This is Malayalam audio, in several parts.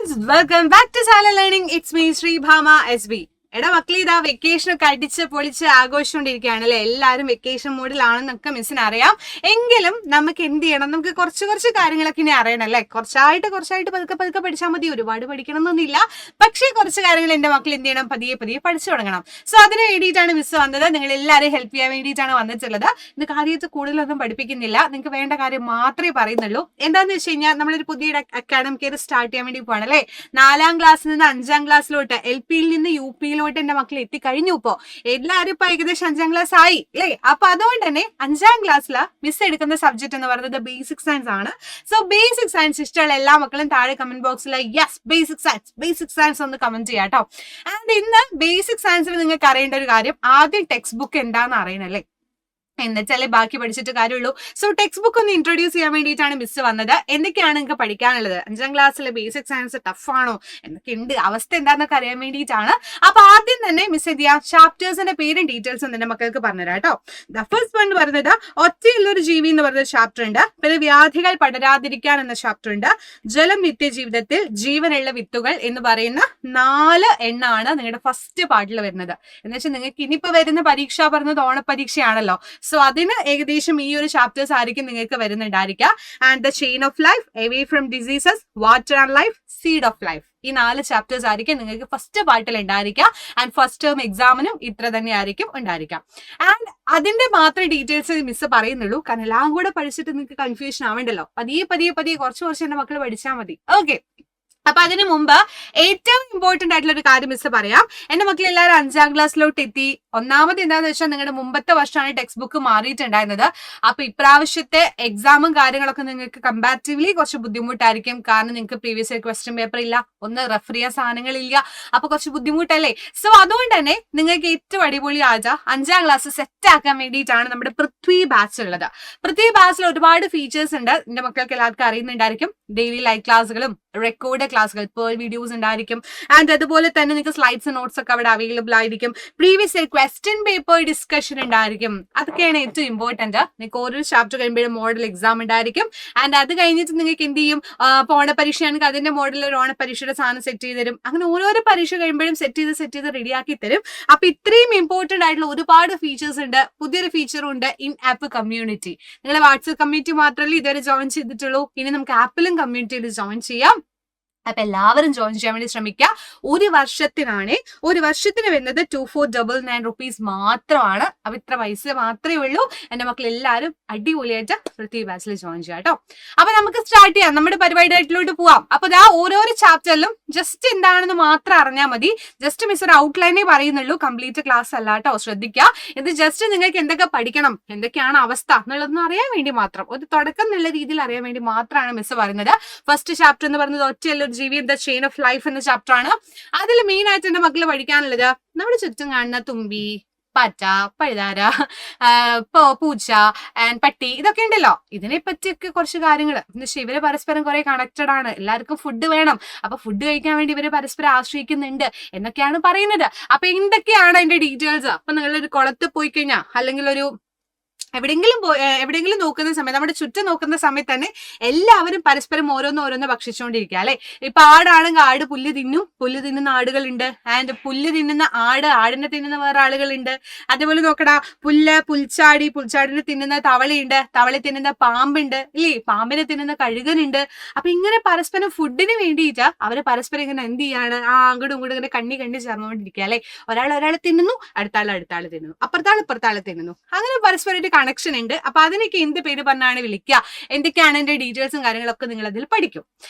Welcome back to Silent Learning. It's me, Sri Bhama SB. എടാ മക്കളെ, ഇതാ വെക്കേഷനൊക്കെ അടിച്ച് പൊളിച്ച് ആഘോഷിച്ചുകൊണ്ടിരിക്കുകയാണ് അല്ലെ. എല്ലാവരും വെക്കേഷൻ മൂഡിലാണെന്നൊക്കെ മിസ്സിന് അറിയാം. എങ്കിലും നമുക്ക് എന്ത് ചെയ്യണം, നമുക്ക് കുറച്ച് കാര്യങ്ങളൊക്കെ ഇനി അറിയണം അല്ലെ. കുറച്ചായിട്ട് പതുക്കെ പഠിച്ചാൽ മതി. ഒരുപാട് പഠിക്കണം എന്നൊന്നുമില്ല, പക്ഷേ കുറച്ച് കാര്യങ്ങൾ എന്റെ മക്കൾ എന്ത് ചെയ്യണം, പതിയെ പഠിച്ചു തുടങ്ങണം. സോ അതിന് വേണ്ടിയിട്ടാണ് മിസ് വന്നത്. നിങ്ങൾ എല്ലാവരും ഹെൽപ്പ് ചെയ്യാൻ വേണ്ടിയിട്ടാണ് വന്നിട്ടുള്ളത്. ഇന്ന് കാര്യത്തിൽ കൂടുതലൊന്നും പഠിപ്പിക്കുന്നില്ല, നിങ്ങൾക്ക് വേണ്ട കാര്യം മാത്രമേ പറയുന്നുള്ളൂ. എന്താണെന്ന് വെച്ച് കഴിഞ്ഞാൽ നമ്മളൊരു പുതിയ അക്കാഡമിക് ഇയർ സ്റ്റാർട്ട് ചെയ്യാൻ വേണ്ടി പോവാണ് അല്ലെ. 4ാം ക്ലാസ്സിൽ നിന്ന് 5ാം ക്ലാസ്സിലോട്ട്, LP-യിൽ നിന്ന് UP-യിൽ എന്റെ മക്കൾ എത്തിക്കഴിഞ്ഞു. ഇപ്പോ എല്ലാവരും ഇപ്പൊ ഏകദേശം 5ാം ക്ലാസ് ആയി അല്ലേ. അപ്പൊ അതുകൊണ്ട് തന്നെ 5ാം ക്ലാസ്സില് മിസ് എടുക്കുന്ന സബ്ജക്ട് എന്ന് പറയുന്നത് ബേസിക് സയൻസ് ആണ്. സോ ബേസിക് സയൻസ് ഇഷ്ടമുള്ള എല്ലാ മക്കളും താഴെ കമന്റ് ബോക്സിൽ യെസ് ബേസിക് സയൻസ് ഒന്ന് കമന്റ് ചെയ്യാം കേട്ടോ. ആൻഡ് ഇന്ന് ബേസിക് സയൻസിൽ നിങ്ങൾക്ക് അറിയേണ്ട ഒരു കാര്യം, ആദ്യം ടെക്സ്റ്റ് ബുക്ക് എന്താണെന്ന് അറിയണല്ലേ, എന്നുവെച്ചാലേ ബാക്കി പഠിച്ചിട്ട് കാര്യമുള്ളൂ. സോ ടെക്സ്റ്റ് ബുക്ക് ഒന്ന് ഇൻട്രൊഡ്യൂസ് ചെയ്യാൻ വേണ്ടിയിട്ടാണ് മിസ് വന്നത്. എന്തൊക്കെയാണ് നിങ്ങൾക്ക് പഠിക്കാനുള്ളത്, 5ാം ക്ലാസ്സിലെ ബേസിക് സയൻസ് ടഫാണോ, എന്തൊക്കെയുണ്ട് അവസ്ഥ എന്താണെന്നൊക്കെ അറിയാൻ വേണ്ടിയിട്ടാണ്. അപ്പൊ ആദ്യം തന്നെ മിസ് എന്ത് ചെയ്യാം, ചാപ്റ്റേഴ്സിന്റെ പേരും ഡീറ്റെയിൽസും തന്നെ മക്കൾക്ക് പറഞ്ഞുതരാം കേട്ടോ. ദ ഫസ്റ്റ് വൺ പറയുന്നത് ഒറ്റയുള്ളൊരു ജീവി എന്ന് പറയുന്ന ചാപ്റ്റർ ഉണ്ട്. പിന്നെ വ്യാധികൾ പടരാതിരിക്കാൻ എന്ന ചാപ്റ്റർ ഉണ്ട്. ജലം നിത്യജീവിതത്തിൽ ജീവനുള്ള വിത്തുകൾ എന്ന് പറയുന്ന 4 എണ്ണാണ് നിങ്ങളുടെ ഫസ്റ്റ് പാർട്ടിൽ വരുന്നത്. എന്ന് വെച്ചാൽ നിങ്ങൾക്ക് ഇനിയിപ്പോ വരുന്ന പരീക്ഷ പറഞ്ഞത് ഓണപരീക്ഷയാണല്ലോ. സോ അതിന് ഏകദേശം ഈ ഒരു ചാപ്റ്റേഴ്സ് ആയിരിക്കും നിങ്ങൾക്ക് വരുന്നുണ്ടായിരിക്കുക. And the chain of life, away from diseases, water and life, seed of life, ഈ 4 ചാപ്റ്റേഴ്സ് ആയിരിക്കും നിങ്ങൾക്ക് ഫസ്റ്റ് പാർട്ടിൽ ഉണ്ടായിരിക്കുക. ആൻഡ് ഫസ്റ്റ് ടേം എക്സാമിനും ഇത്ര തന്നെ ആയിരിക്കും ഉണ്ടായിരിക്കാം. ആൻഡ് അതിന്റെ മാത്രം ഡീറ്റെയിൽസ് മിസ് പറയുന്നുള്ളൂ, കാരണം എല്ലാം കൂടെ പഠിച്ചിട്ട് നിങ്ങൾക്ക് കൺഫ്യൂഷൻ ആവേണ്ടല്ലോ. പതിയെ കുറച്ച് എന്റെ മക്കൾ പഠിച്ചാൽ മതി. ഓക്കെ, അപ്പൊ അതിനു മുമ്പ് ഏറ്റവും ഇമ്പോർട്ടന്റ് ആയിട്ടുള്ള ഒരു കാര്യം മിസ് പറയാം. എന്റെ മക്കൾ എല്ലാവരും 5ാം ക്ലാസ്സിലോട്ട് എത്തി. ഒന്നാമത് എന്താന്ന് വെച്ചാൽ നിങ്ങളുടെ മുമ്പത്തെ വർഷമാണ് ടെക്സ്റ്റ് ബുക്ക് മാറിയിട്ടുണ്ടായിരുന്നത്. അപ്പൊ ഇപ്രാവശ്യത്തെ എക്സാമും കാര്യങ്ങളൊക്കെ നിങ്ങൾക്ക് കമ്പാരിറ്റീവ്ലി കുറച്ച് ബുദ്ധിമുട്ടായിരിക്കും, കാരണം നിങ്ങൾക്ക് പ്രീവിയസ് ഇയർ ക്വസ്റ്റ്യൻ പേപ്പർ ഇല്ല, ഒന്ന് റെഫർ ചെയ്യാൻ സാധനങ്ങളില്ല. അപ്പൊ കുറച്ച് ബുദ്ധിമുട്ടല്ലേ. സോ അതുകൊണ്ട് തന്നെ നിങ്ങൾക്ക് ഏറ്റവും അടിപൊളി 5ാം ക്ലാസ് സെറ്റ് ആക്കാൻ വേണ്ടിയിട്ടാണ് നമ്മുടെ പൃഥ്വി ബാച്ച് ഉള്ളത്. പൃഥ്വി ബാച്ചിൽ ഒരുപാട് ഫീച്ചേഴ്സ് ഉണ്ട്, എന്റെ മക്കൾക്ക് എല്ലാവർക്കും അറിയുന്നുണ്ടായിരിക്കും. ഡെയിലി ലൈവ് ക്ലാസ്സുകളും റെക്കോർഡ് ക്ലാസ്സുകൾ, പേർ വീഡിയോസ് ഉണ്ടായിരിക്കും. ആൻഡ് അതുപോലെ തന്നെ നിങ്ങൾക്ക് സ്ലൈഡ്സ് നോട്ട്സ് ഒക്കെ അവിടെ അവൈലബിൾ ആയിരിക്കും. Previous year question paper discussion ഉണ്ടായിരിക്കും. അതൊക്കെയാണ് ഏറ്റവും ഇമ്പോർട്ടന്റ്. നിങ്ങൾക്ക് ഓരോ ചാപ്റ്റർ കഴിയുമ്പോഴും മോഡൽ എക്സാം ഉണ്ടായിരിക്കും. ആൻഡ് അത് കഴിഞ്ഞിട്ട് നിങ്ങൾക്ക് എന്ത് ചെയ്യും, ഓണപരീക്ഷയാണെങ്കിൽ അതിന്റെ മോഡൽ ഒരു ഓണപരീക്ഷയുടെ സാധനം സെറ്റ് ചെയ്ത് തരും. അങ്ങനെ ഓരോരോ പരീക്ഷ കഴിയുമ്പോഴും സെറ്റ് ചെയ്ത് റെഡിയാക്കി തരും. അപ്പൊ ഇത്രയും ഇമ്പോർട്ടന്റ് ആയിട്ടുള്ള ഒരുപാട് ഫീച്ചേഴ്സ് ഉണ്ട്. പുതിയൊരു ഫീച്ചറും ഉണ്ട്, ഇൻ ആപ്പ് കമ്മ്യൂണിറ്റി. നിങ്ങളെ വാട്സ്ആപ്പ് കമ്മ്യൂണിറ്റി മാത്രമല്ലേ ഇതുവരെ ജോയിൻ ചെയ്തിട്ടുള്ളൂ, ഇനി നമുക്ക് ആപ്പിലും കമ്മ്യൂണിറ്റിയിൽ ജോയിൻ ചെയ്യാം. അപ്പൊ എല്ലാവരും ജോയിൻ ചെയ്യാൻ വേണ്ടി ശ്രമിക്കുക. ഒരു വർഷത്തിന് വരുന്നത് 2499 rupees മാത്രമാണ്. അപ്പൊ ഇത്ര പൈസ മാത്രമേ ഉള്ളൂ. എന്റെ മക്കൾ എല്ലാവരും അടിപൊളിയായിട്ട് പൃഥ്വി ബാച്ചിൽ ജോയിൻ ചെയ്യാം കേട്ടോ. അപ്പൊ നമുക്ക് സ്റ്റാർട്ട് ചെയ്യാം, നമ്മുടെ പരിപാടിയായിട്ടിലോട്ട് പോവാം. അപ്പൊ ഇതാ ഓരോരോ ചാപ്റ്ററിലും ജസ്റ്റ് എന്താണെന്ന് മാത്രം അറിഞ്ഞാൽ മതി. ജസ്റ്റ് മിസ് ഒരു ഔട്ട്ലൈനേ പറയുന്നുള്ളൂ, കംപ്ലീറ്റ് ക്ലാസ് അല്ല കേട്ടോ, ശ്രദ്ധിക്കുക. ഇത് ജസ്റ്റ് നിങ്ങൾക്ക് എന്തൊക്കെ പഠിക്കണം, എന്തൊക്കെയാണ് അവസ്ഥ എന്നുള്ളതൊന്നും അറിയാൻ വേണ്ടി മാത്രം, ഒരു തുടക്കം എന്നുള്ള രീതിയിൽ അറിയാൻ വേണ്ടി മാത്രമാണ് മിസ് പറയുന്നത്. ഫസ്റ്റ് ചാപ്റ്റർ എന്ന് പറയുന്നത് ഒറ്റയുള്ള ജീവി, ദ ചെയിൻ ഓഫ് ലൈഫ് എന്ന ചാപ്റ്റർ ആണ്. അതിൽ മെയിൻ ആയിട്ട് എന്റെ മക്കള് പഠിക്കാനുള്ളത് നമ്മുടെ ചുറ്റും കാണുന്ന തുമ്പി, പാറ്റ, പഴുതാര, പൂച്ച ആൻഡ് പട്ടി, ഇതൊക്കെ ഉണ്ടല്ലോ. ഇതിനെ പറ്റിയൊക്കെ കുറച്ച് കാര്യങ്ങൾ. എന്നുവെച്ചാൽ ഇവര് പരസ്പരം കുറെ കണക്റ്റഡ് ആണ്. എല്ലാവർക്കും ഫുഡ് വേണം, അപ്പൊ ഫുഡ് കഴിക്കാൻ വേണ്ടി ഇവര് പരസ്പരം ആശ്രയിക്കുന്നുണ്ട് എന്നൊക്കെയാണ് പറയുന്നത്. അപ്പൊ എന്തൊക്കെയാണ് അതിന്റെ ഡീറ്റെയിൽസ്. അപ്പൊ നിങ്ങളൊരു കുളത്തിൽ പോയി കഴിഞ്ഞാൽ, അല്ലെങ്കിൽ ഒരു എവിടെയെങ്കിലും നോക്കുന്ന സമയത്ത്, നമ്മുടെ ചുറ്റും നോക്കുന്ന സമയത്ത് തന്നെ എല്ലാവരും പരസ്പരം ഓരോന്ന് ഭക്ഷിച്ചുകൊണ്ടിരിക്കുക അല്ലെ. ഇപ്പൊ ആടാണെങ്കിൽ ആട് പുല്ല് തിന്നും, പുല്ല് തിന്നുന്ന ആടുകളുണ്ട്. ആൻഡ് പുല്ല് തിന്നുന്ന ആടിനെ തിന്നുന്ന വേറെ ആളുകളുണ്ട്. അതേപോലെ നോക്കടാ, പുൽച്ചാടിനെ തിന്നുന്ന തവളയുണ്ട്, തവളി തിന്നുന്ന പാമ്പുണ്ട് ഇല്ലേ, പാമ്പിനെ തിന്നുന്ന കഴുകനുണ്ട്. അപ്പൊ ഇങ്ങനെ പരസ്പരം ഫുഡിന് വേണ്ടിയിട്ട് അവര് പരസ്പരം ഇങ്ങനെ എന്ത് ചെയ്യാണ്, അങ്ങോട്ടും ഇങ്ങോട്ടും ഇങ്ങനെ കണ്ണി ചേർന്നുകൊണ്ടിരിക്കുക അല്ലെ. ഒരാൾ തിന്നുന്നു, അടുത്താൾ തിന്നുന്നു, അപ്പുറത്താൾ തിന്നുന്നു. അങ്ങനെ പരസ്പരമായിട്ട് കണക്ഷൻ ഉണ്ട്. അപ്പൊ അതിനൊക്കെ എന്ത് പേര് പറഞ്ഞാണ് വിളിക്കുക, എന്തൊക്കെയാണ് എന്റെ ഡീറ്റെയിൽസും കാര്യങ്ങളൊക്കെ നിങ്ങൾ അതിൽ പഠിക്കും.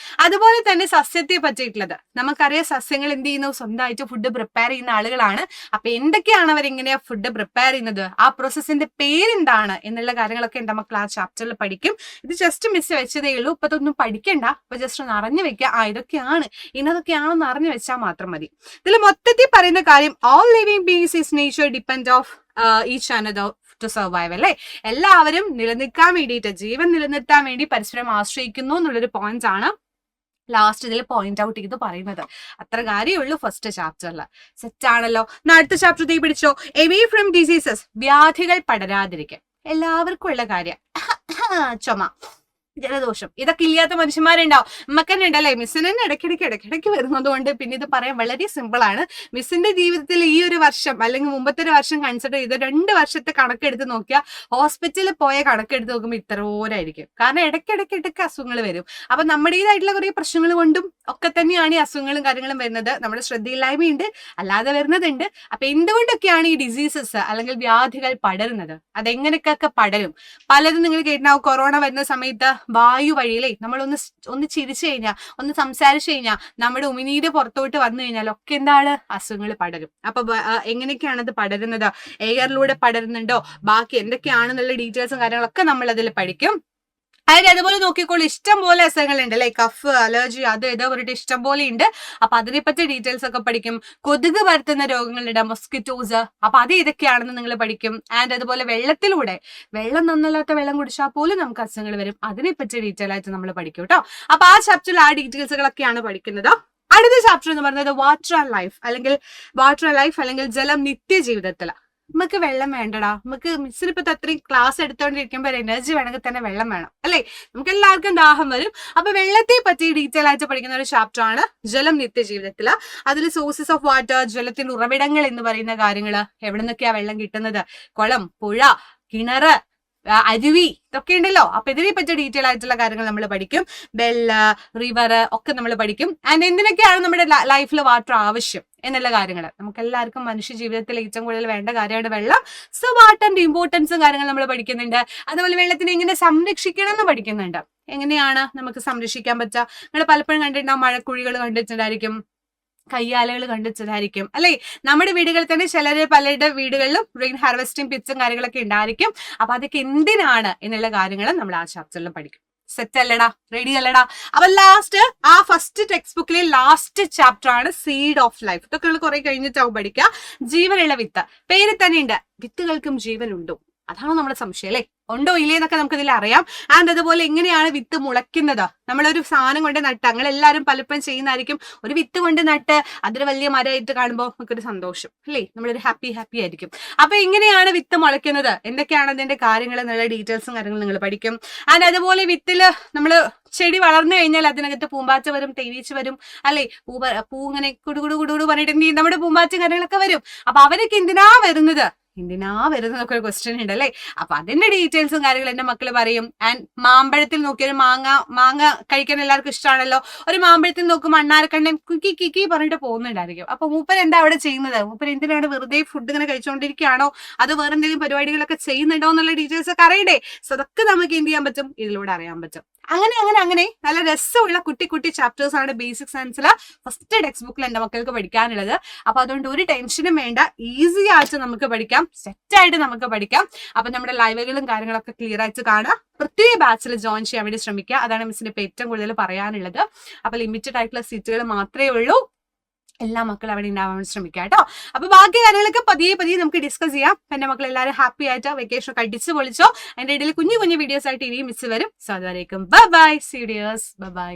അതുപോലെ തന്നെ സസ്യത്തെ പറ്റിയിട്ടുള്ളത് നമുക്കറിയാം. സസ്യങ്ങൾ എന്ത് ചെയ്യുന്നു, സ്വന്തമായിട്ട് ഫുഡ് പ്രിപ്പയർ ചെയ്യുന്ന ആളുകളാണ്. അപ്പൊ എന്തൊക്കെയാണ് അവരെങ്ങനെയാ ഫുഡ് പ്രിപ്പയർ ചെയ്യുന്നത്, ആ പ്രോസസ്സിന്റെ പേരെന്താണ് എന്നുള്ള കാര്യങ്ങളൊക്കെ എന്റെ മക്കൾ ആ ചാപ്റ്ററിൽ പഠിക്കും. ഇത് ജസ്റ്റ് മിസ് വെച്ചതേ ഉള്ളൂ, ഇപ്പൊ ഇതൊന്നും പഠിക്കണ്ട. അപ്പൊ ജസ്റ്റ് ഒന്ന് അറിഞ്ഞു വെക്കുക, ഇതൊക്കെയാണ് ഇന്നതൊക്കെയാണെന്ന് അറിഞ്ഞു വെച്ചാൽ മാത്രം മതി. ഇതിൽ മൊത്തത്തിൽ പറയുന്ന കാര്യം, all living beings is nature depend of each another to survive അല്ലെ. എല്ലാവരും നിലനിൽക്കാൻ വേണ്ടിയിട്ട്, ജീവൻ നിലനിർത്താൻ വേണ്ടി പരസ്പരം ആശ്രയിക്കുന്നു എന്നുള്ളൊരു പോയിന്റ് ആണ് ലാസ്റ്റ് ഇതിൽ പോയിന്റ് ഔട്ട് ചെയ്ത് പറയുന്നത്. അത്ര കാര്യമുള്ളൂ ഫസ്റ്റ് ചാപ്റ്ററിൽ. സെറ്റ് ആണല്ലോ. അടുത്ത ചാപ്റ്റർ തീ പിടിച്ചോ, എവേ ഫ്രം ഡിസീസസ്, വ്യാധികൾ പടരാതിരിക്കാൻ. എല്ലാവർക്കും ഉള്ള കാര്യം, ചുമ ജലദോഷം, ഇതൊക്കെ ഇല്ലാത്ത മനുഷ്യന്മാരുണ്ടാവും. നമുക്ക് തന്നെ ഉണ്ടല്ലേ, മിസ്സിന് തന്നെ ഇടയ്ക്കിടയ്ക്ക് വരുന്നത് കൊണ്ട് പിന്നെ ഇത് പറയാൻ വളരെ സിമ്പിൾ ആണ്. മിസ്സിന്റെ ജീവിതത്തിൽ ഈ ഒരു വർഷം അല്ലെങ്കിൽ മുമ്പത്തെ ഒരു വർഷം കൺസിഡർ ചെയ്ത് 2 വർഷത്തെ കണക്കെടുത്ത് നോക്കിയാൽ ഹോസ്പിറ്റലിൽ പോയ കണക്കെടുത്ത് നോക്കുമ്പോൾ ഇത്രയോരായിരിക്കും. കാരണം ഇടയ്ക്കിടയ്ക്ക് അസുഖങ്ങൾ വരും. അപ്പൊ നമ്മുടേതായിട്ടുള്ള കുറെ പ്രശ്നങ്ങൾ കൊണ്ടും ഒക്കെ തന്നെയാണ് ഈ അസുഖങ്ങളും കാര്യങ്ങളും വരുന്നത്. നമ്മുടെ ശ്രദ്ധയില്ലായ്മയുണ്ട്, അല്ലാതെ വരുന്നതുണ്ട്. അപ്പൊ എന്തുകൊണ്ടൊക്കെയാണ് ഈ ഡിസീസസ് അല്ലെങ്കിൽ വ്യാധികൾ പടരുന്നത്, അതെങ്ങനെയൊക്കെ പടരും? പലതും നിങ്ങൾ കേട്ടിട്ടുണ്ടാവും. കൊറോണ വരുന്ന സമയത്ത് വായു വഴിയിലേ ഒന്ന് ചിരിച്ചു കഴിഞ്ഞാൽ, ഒന്ന് സംസാരിച്ചു കഴിഞ്ഞാൽ, നമ്മുടെ ഉമിനീര് പുറത്തോട്ട് വന്നു കഴിഞ്ഞാൽ ഒക്കെ എന്താണ്, അസുഖങ്ങൾ പടരും. അപ്പൊ എങ്ങനെയൊക്കെയാണ് അത് പടരുന്നത്, എയറിലൂടെ പടരുന്നുണ്ടോ, ബാക്കി എന്തൊക്കെയാണെന്നുള്ള ഡീറ്റെയിൽസും കാര്യങ്ങളൊക്കെ നമ്മൾ അതിൽ പഠിക്കും. അതുപോലെ നോക്കിക്കോളൂ, ഇഷ്ടം പോലെ അസുഖങ്ങളുണ്ട് അല്ലെ, കഫ്, അലർജി, അത് ഇതോ പറഞ്ഞിട്ട് ഇഷ്ടം പോലെ ഉണ്ട്. അപ്പൊ അതിനെപ്പറ്റി ഡീറ്റെയിൽസ് ഒക്കെ പഠിക്കും. കൊതുക് പരത്തുന്ന രോഗങ്ങളുണ്ട്, മൊസ്കിറ്റോസ്, അപ്പൊ അത് ഇതൊക്കെയാണെന്ന് നിങ്ങൾ പഠിക്കും. ആൻഡ് അതുപോലെ വെള്ളത്തിലൂടെ, വെള്ളം നന്നല്ലാത്ത വെള്ളം കുടിച്ചാൽ പോലും നമുക്ക് അസുഖങ്ങൾ വരും, അതിനെപ്പറ്റി ഡീറ്റെയിൽ ആയിട്ട് നമ്മൾ പഠിക്കും കേട്ടോ. അപ്പൊ ആ ചാപ്റ്ററിൽ ആ ഡീറ്റെയിൽസുകളൊക്കെയാണ് പഠിക്കുന്നത്. അടുത്ത ചാപ്റ്റർ എന്ന് പറയുന്നത് വാട്ടർ ആൻഡ് ലൈഫ് അല്ലെങ്കിൽ ജലം നിത്യജീവിതത്തിൽ. നമുക്ക് വെള്ളം വേണ്ടടാ, നമുക്ക് മിസ്സിനിപ്പോ അത്രയും ക്ലാസ് എടുത്തോണ്ടിരിക്കുമ്പോൾ എനർജി വേണമെങ്കിൽ തന്നെ വെള്ളം വേണം അല്ലെ, നമുക്ക് എല്ലാവർക്കും ദാഹം വരും. അപ്പൊ വെള്ളത്തെ പറ്റി ഡീറ്റെയിൽ ആയിട്ട് പഠിക്കുന്ന ഒരു ചാപ്റ്റർ ആണ് ജലം നിത്യജീവിതത്തില്. അതിൽ സോഴ്സസ് ഓഫ് വാട്ടർ, ജലത്തിന്റെ ഉറവിടങ്ങൾ എന്ന് പറയുന്ന കാര്യങ്ങള്, എവിടെ നിന്നൊക്കെയാ വെള്ളം കിട്ടുന്നത്, കുളം, പുഴ, കിണറ്, അരുവി, ഇതൊക്കെ ഉണ്ടല്ലോ. അപ്പൊ ഇതിനെ പറ്റി ഡീറ്റെയിൽ ആയിട്ടുള്ള കാര്യങ്ങൾ നമ്മൾ പഠിക്കും. വെള്ള, റിവർ ഒക്കെ നമ്മൾ പഠിക്കും. ആൻഡ് എന്തിനൊക്കെയാണ് നമ്മുടെ ലൈഫിൽ വാട്ടർ ആവശ്യം എന്നുള്ള കാര്യങ്ങൾ, നമുക്ക് എല്ലാവർക്കും മനുഷ്യ ജീവിതത്തിൽ ഏറ്റവും കൂടുതൽ വേണ്ട കാര്യമാണ് വെള്ളം. സോ വാട്ടറിന്റെ ഇമ്പോർട്ടൻസും കാര്യങ്ങൾ നമ്മൾ പഠിക്കുന്നുണ്ട്. അതുപോലെ വെള്ളത്തിനെ എങ്ങനെ സംരക്ഷിക്കണം എന്ന് പഠിക്കുന്നുണ്ട്. എങ്ങനെയാണ് നമുക്ക് സംരക്ഷിക്കാൻ പറ്റുക? നിങ്ങൾ പലപ്പോഴും കണ്ടിട്ടുണ്ടാവും, മഴക്കുഴികൾ കണ്ടിട്ടുണ്ടായിരിക്കും, കയ്യാലകൾ കണ്ടിട്ടുണ്ടായിരിക്കും അല്ലെ. നമ്മുടെ വീടുകളിൽ തന്നെ പലരുടെ വീടുകളിലും റെയിൻ ഹാർവെസ്റ്റിംഗ് പിറ്റ്സും കാര്യങ്ങളൊക്കെ ഉണ്ടായിരിക്കും. അപ്പൊ അതൊക്കെ എന്തിനാണ് എന്നുള്ള കാര്യങ്ങൾ നമ്മൾ ആ ചാപ്റ്ററിൽ പഠിക്കും. സെറ്റ് അല്ലടാ, റെഡി അല്ലടാ? അപ്പൊ ലാസ്റ്റ് ആ ഫസ്റ്റ് ടെക്സ്റ്റ് ബുക്കിലെ ലാസ്റ്റ് ചാപ്റ്റർ ആണ് സീഡ് ഓഫ് ലൈഫ്. ഇതൊക്കെ കുറെ കഴിഞ്ഞിട്ടാവും പഠിക്കുക. ജീവനുള്ള വിത്ത്, പേര് തന്നെ ഉണ്ട്, വിത്തുകൾക്കും ജീവനുണ്ടോ? അതാണ് നമ്മുടെ സംശയം അല്ലെ, ഉണ്ടോ ഇല്ലേ എന്നൊക്കെ നമുക്ക് ഇതിൽ അറിയാം. ആൻഡ് അതുപോലെ എങ്ങനെയാണ് വിത്ത് മുളയ്ക്കുന്നത്, നമ്മളൊരു സാധനം കൊണ്ട് നട്ട്, അങ്ങനെ എല്ലാവരും പലപ്പോഴും ചെയ്യുന്നതായിരിക്കും. ഒരു വിത്ത് കൊണ്ട് നട്ട് അതൊരു വലിയ മരമായിട്ട് കാണുമ്പോൾ നമുക്കൊരു സന്തോഷം അല്ലേ, നമ്മളൊരു ഹാപ്പി ആയിരിക്കും. അപ്പൊ എങ്ങനെയാണ് വിത്ത് മുളയ്ക്കുന്നത്, എന്തൊക്കെയാണ് അതിന്റെ കാര്യങ്ങൾ എന്നുള്ള ഡീറ്റെയിൽസും കാര്യങ്ങളും നിങ്ങൾ പഠിക്കും. ആൻഡ് അതുപോലെ വിത്തില് നമ്മള് ചെടി വളർന്നു കഴിഞ്ഞാൽ അതിനകത്ത് പൂമ്പാറ്റ വരും, തേനീച്ച വരും അല്ലെ, പൂ ഇങ്ങനെ കുടുകുടു പറഞ്ഞിട്ട് നമ്മുടെ പൂമ്പാറ്റ കാര്യങ്ങളൊക്കെ വരും. അപ്പൊ അവരൊക്കെ എന്തിനാ വരുന്നതൊക്കെ ഒരു ക്വസ്റ്റ്യൻ ഉണ്ട് അല്ലെ. അപ്പൊ അതിന്റെ ഡീറ്റെയിൽസും കാര്യങ്ങളും എന്റെ മക്കള് പറയും. ആൻഡ് മാമ്പഴത്തിൽ നോക്കിയൊരു മാങ്ങ കഴിക്കാൻ എല്ലാവർക്കും ഇഷ്ടമാണല്ലോ. ഒരു മാമ്പഴത്തിൽ നോക്കുമ്പോൾ അണ്ണാരക്കണ്ണൻ കിക്കി പറഞ്ഞിട്ട് പോകുന്നുണ്ടായിരിക്കും. അപ്പൊ മൂപ്പർ എന്താ അവിടെ ചെയ്യുന്നത്, മൂപ്പർ എന്തിനാണ് വെറുതെ ഫുഡ് ഇങ്ങനെ കഴിച്ചുകൊണ്ടിരിക്കുകയാണോ, അത് വേറെ എന്തെങ്കിലും പരിപാടികളൊക്കെ ചെയ്യുന്നുണ്ടോ എന്നുള്ള ഡീറ്റെയിൽസ് ഒക്കെ അറിയണ്ടേ. സോ അതൊക്കെ നമുക്ക് എന്ത് ചെയ്യാൻ പറ്റും, ഇതിലൂടെ അറിയാൻ പറ്റും. അങ്ങനെ നല്ല രസമുള്ള കുട്ടി ചാപ്റ്റേഴ്സ് ആണ് ബേസിക് സയൻസിലെ ഫസ്റ്റ് ടെക്സ്റ്റ് ബുക്കിൽ എന്റെ മക്കൾക്ക് പഠിക്കാനുള്ളത്. അപ്പൊ അതുകൊണ്ട് ഒരു ടെൻഷനും വേണ്ട, ഈസി ആയിട്ട് നമുക്ക് പഠിക്കാം, സെറ്റ് ആയിട്ട് നമുക്ക് പഠിക്കാം. അപ്പൊ നമ്മുടെ ലൈവുകളും കാര്യങ്ങളൊക്കെ ക്ലിയർ ആയിട്ട് കാണാം. പ്രത്യേക ബാച്ചിൽ ജോയിൻ ചെയ്യാൻ വേണ്ടി ശ്രമിക്കുക. അതാണ് മിസ്സിന് ഇപ്പൊ ഏറ്റവും കൂടുതൽ പറയാനുള്ളത്. അപ്പൊ ലിമിറ്റഡ് ആയിട്ടുള്ള സീറ്റുകൾ മാത്രമേ ഉള്ളൂ. എല്ലാ മക്കളും അവിടെ ഉണ്ടാവാൻ ശ്രമിക്കാം കേട്ടോ. അപ്പൊ ബാക്കി കാര്യങ്ങളൊക്കെ പതിയെ നമുക്ക് ഡിസ്കസ് ചെയ്യാം. എന്റെ മക്കൾ എല്ലാവരും ഹാപ്പി ആയിട്ട് വെക്കേഷൻ ഒക്കെ അടിച്ചു പൊളിച്ചോ. അതിന്റെ ഇടയിൽ കുഞ്ഞു വീഡിയോസ് ആയിട്ട് ഇനിയും മിസ് വരും. സോ അതുവരേക്കും bye, see you dears, by.